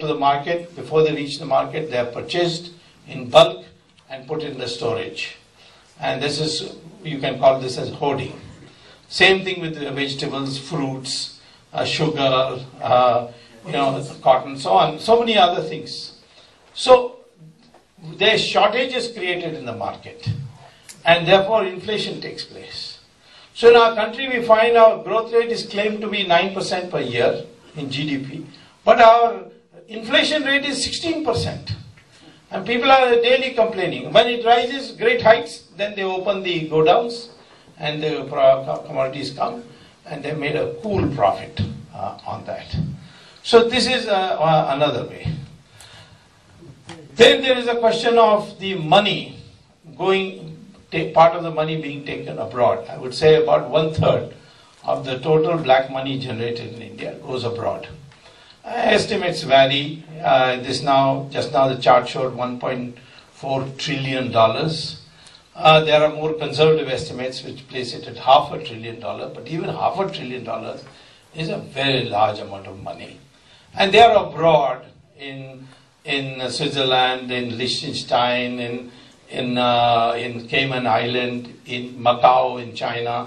to the market. Before they reach the market, they are purchased in bulk and put in the storage. And this is, you can call this as hoarding. Same thing with the vegetables, fruits, sugar, cotton, so on, so many other things. So there is shortages created in the market, and therefore inflation takes place. So in our country, we find our growth rate is claimed to be 9% per year in GDP, but our inflation rate is 16%. And people are daily complaining. When it rises great heights, then they open the godowns and the commodities come, and they made a cool profit on that. So this is another way. Then there is a question of the money part of the money being taken abroad. I would say about 1/3 of the total black money generated in India goes abroad. Estimates vary. Just now the chart showed $1.4 trillion. There are more conservative estimates which place it at $500 billion, but even $500 billion is a very large amount of money. And they are abroad in Switzerland, in Liechtenstein, in Cayman Island, in Macau, in China.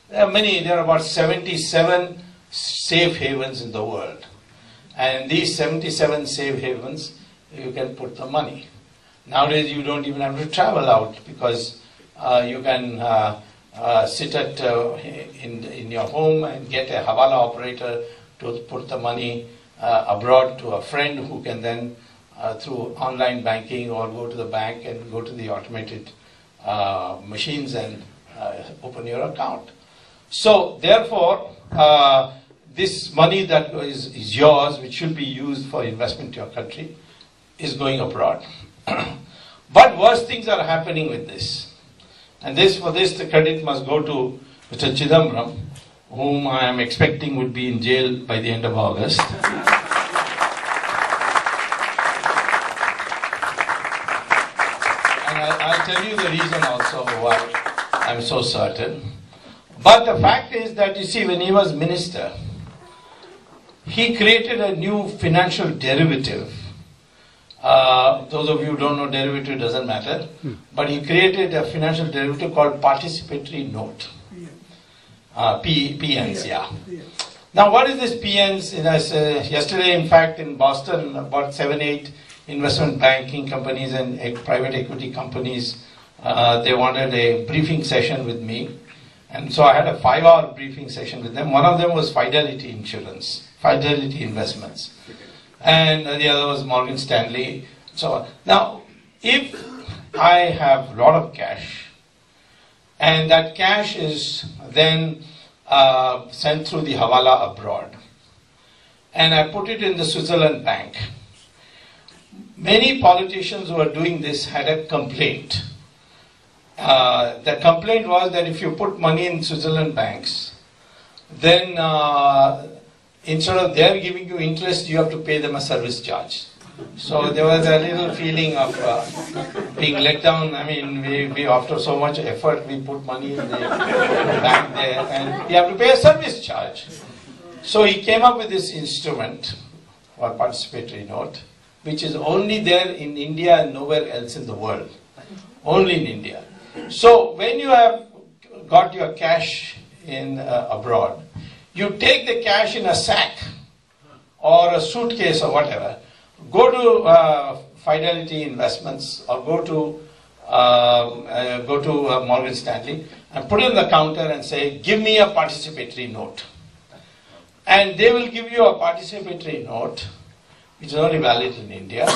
There are about 77 safe havens in the world. And these 77 safe havens, you can put the money. Nowadays, you don't even have to travel out, because you can sit in your home and get a Hawala operator to put the money abroad to a friend who can then, through online banking, or go to the bank and go to the automated machines and open your account. So, therefore, this money that is yours, which should be used for investment in your country, is going abroad. But worse things are happening with this. And for this, the credit must go to Mr. Chidambaram, whom I am expecting would be in jail by the end of August. And I'll tell you the reason also why I'm so certain. But the fact is that, you see, when he was minister, he created a new financial derivative. Those of you who don't know derivative, doesn't matter. But he created a financial derivative called participatory note. PNs, yeah. Now, what is this PNs? Yesterday, in fact, in Boston, about 7-8 investment banking companies and private equity companies, they wanted a briefing session with me. And so I had a 5-hour briefing session with them. One of them was Fidelity Investments. And the other was Morgan Stanley. So now, if I have a lot of cash, and that cash is then sent through the Hawala abroad, and I put it in the Switzerland bank, many politicians who are doing this had a complaint. The complaint was that if you put money in Switzerland banks, then instead of their giving you interest, you have to pay them a service charge. So there was a little feeling of being let down. I mean, we after so much effort, we put money in the bank there, and we have to pay a service charge. So he came up with this instrument for participatory note, which is only there in India and nowhere else in the world. Only in India. So when you have got your cash in abroad, you take the cash in a sack or a suitcase or whatever, go to Fidelity Investments or go to Morgan Stanley and put it on the counter and say, give me a participatory note. And they will give you a participatory note, which is only valid in India,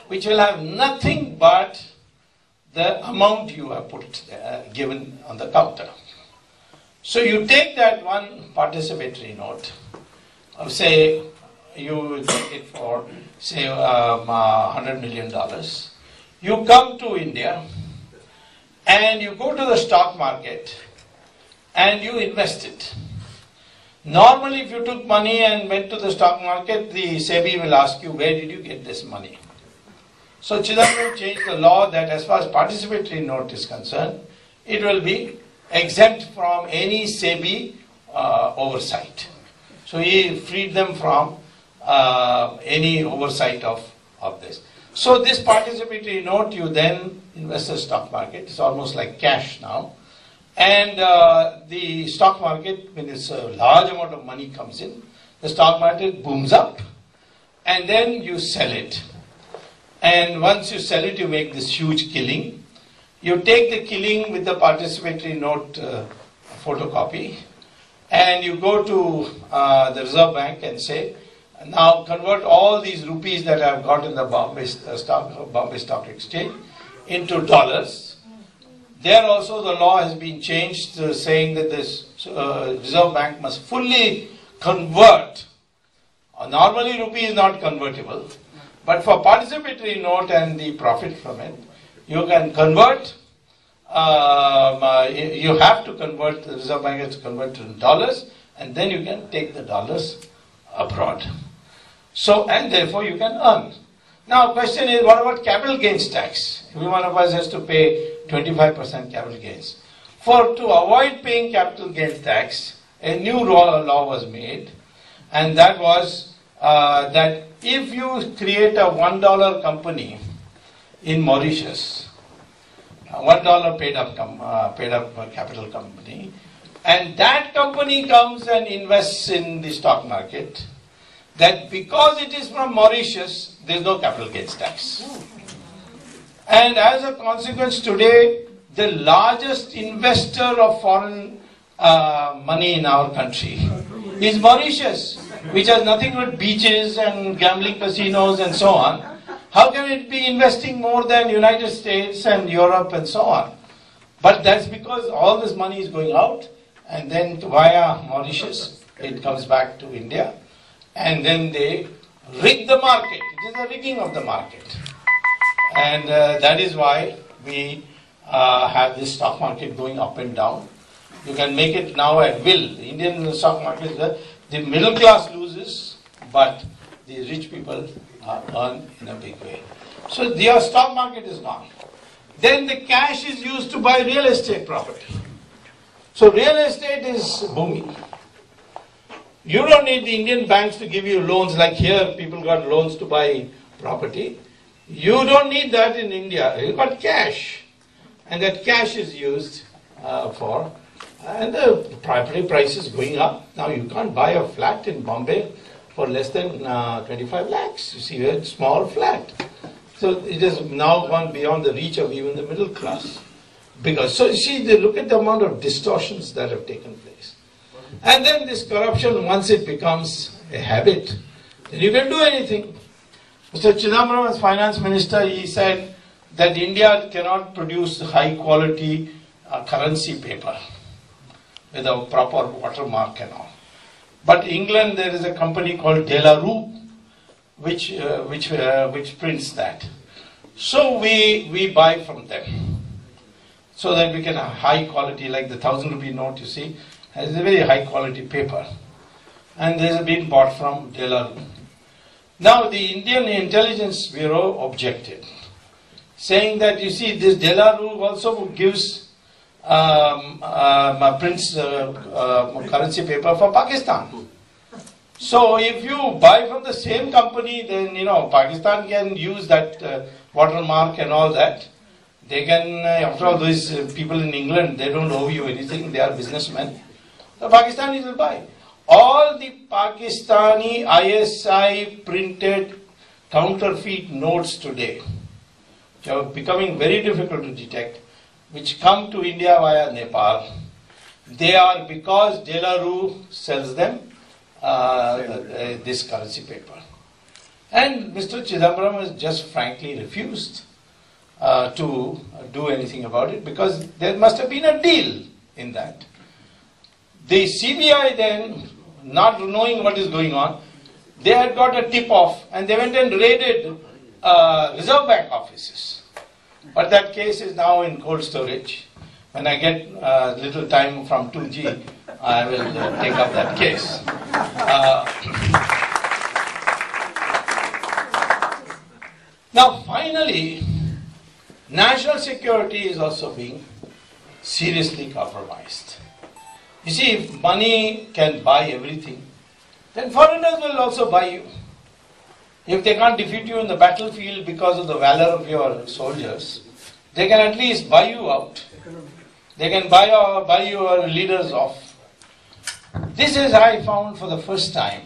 which will have nothing but the amount you have given on the counter. So you take that one participatory note, say you take it for, say, $100 million. You come to India and you go to the stock market and you invest it. Normally, if you took money and went to the stock market, the SEBI will ask you, where did you get this money? So Chidambaram changed the law that as far as participatory note is concerned, it will be exempt from any SEBI oversight. So he freed them from any oversight of this. So this participatory note, you then invest in the stock market. It's almost like cash now. And the stock market, when it's a large amount of money comes in, the stock market booms up, and then you sell it. And once you sell it, you make this huge killing. You take the killing with the participatory note photocopy, and you go to the Reserve Bank and say, now convert all these rupees that I've got in the Bombay Stock Exchange into dollars. There also the law has been changed, saying that this Reserve Bank must fully convert. Normally rupee is not convertible, but for participatory note and the profit from it, you can convert. You have to convert, the Reserve Bank has to convert to dollars, and then you can take the dollars abroad. So, and therefore you can earn. Now, question is, what about capital gains tax? Every one of us has to pay 25% capital gains. To avoid paying capital gains tax, a new law was made, and that was that if you create a $1 company in Mauritius, $1 paid up capital company, and that company comes and invests in the stock market, that because it is from Mauritius, there is no capital gains tax. And as a consequence, today, the largest investor of foreign money in our country is Mauritius, which has nothing but beaches and gambling casinos and so on. How can it be investing more than United States and Europe and so on? But that's because all this money is going out, and then via Mauritius, it comes back to India, and then they rig the market. It is a rigging of the market. And that is why we have this stock market going up and down. You can make it now at will. The Indian stock market, the middle class loses, but the rich people earn in a big way. So your stock market is gone. Then the cash is used to buy real estate property. So real estate is booming. You don't need the Indian banks to give you loans like here people got loans to buy property. You don't need that in India. You've got cash. And that cash is used and the property price is going up. Now you can't buy a flat in Bombay for less than 25 lakhs. You see, a small flat. So it has now gone beyond the reach of even the middle class. So you see, they look at the amount of distortions that have taken place. And then this corruption, once it becomes a habit, then you can do anything. Mr. Chidambaram, as finance minister, he said that India cannot produce high quality currency paper with a proper watermark and all. But England, there is a company called De La Rue, which prints that. So we buy from them, so that we can have high quality, like the 1,000 rupee note, you see, has a very high quality paper. And this has been bought from De La Rue. Now the Indian Intelligence Bureau objected, saying that, you see, this De La Rue also gives prints currency paper for Pakistan. So if you buy from the same company, then Pakistan can use that watermark and all that. They can, after all, these people in England, they don't owe you anything, they are businessmen. The Pakistanis will buy. All the Pakistani ISI printed counterfeit notes today, which are becoming very difficult to detect, which come to India via Nepal, they are because De La Rue sells them this currency paper. And Mr. Chidambaram has just frankly refused to do anything about it, because there must have been a deal in that. The CBI then, not knowing what is going on, they had got a tip-off and they went and raided Reserve Bank offices. But that case is now in cold storage. When I get little time from 2G, I will take up that case. Now finally, national security is also being seriously compromised. You see, if money can buy everything, then foreigners will also buy you. If they can't defeat you in the battlefield because of the valor of your soldiers, they can at least buy you out. They can buy your leaders off. This is, I found for the first time,